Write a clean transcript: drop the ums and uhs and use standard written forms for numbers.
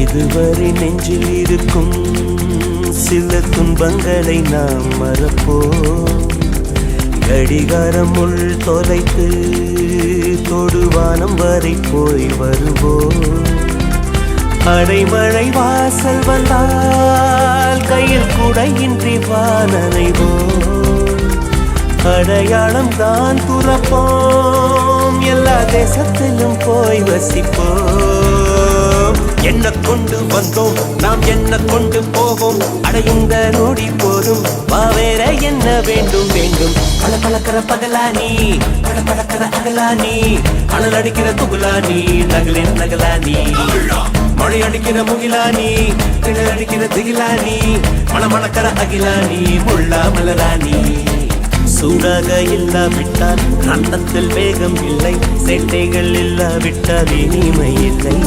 இதுவரை நெஞ்சில் இருக்கும் சில துன்பங்களை நாம் மறப்போம். கடிகாரம் உள் தொலைத்து தொடுவானம் வரை போய் வருவோம். அடைமழை வாசல் வந்தால் கையில் குடையின்றி வானனைவோம். அடையாளம் தான் துறப்போம், எல்லா தேசத்திலும் போய் வசிப்போம். என்ன கொண்டு வந்தோம் நாம் என்ன கொண்டு போவோம், அடையுங்க நோடி போதும் வா வேற என்ன வேண்டும் வேண்டும். பல பழக்கிற பகலானி பல பழக்கிற அகலானி, அனல் அடிக்கிற துகுலானி நகலின் நகலானி, மழை அடிக்கிற முகிலானி கிணல் அடிக்கிற திகிலானி, மணமணக்கிற அகிலானி முள்ளா மலராணி. சூடாக இல்லாவிட்டால் ரத்தத்தில் வேகம் இல்லை, சேட்டைகள் இல்லாவிட்டால் இனிமை இல்லை.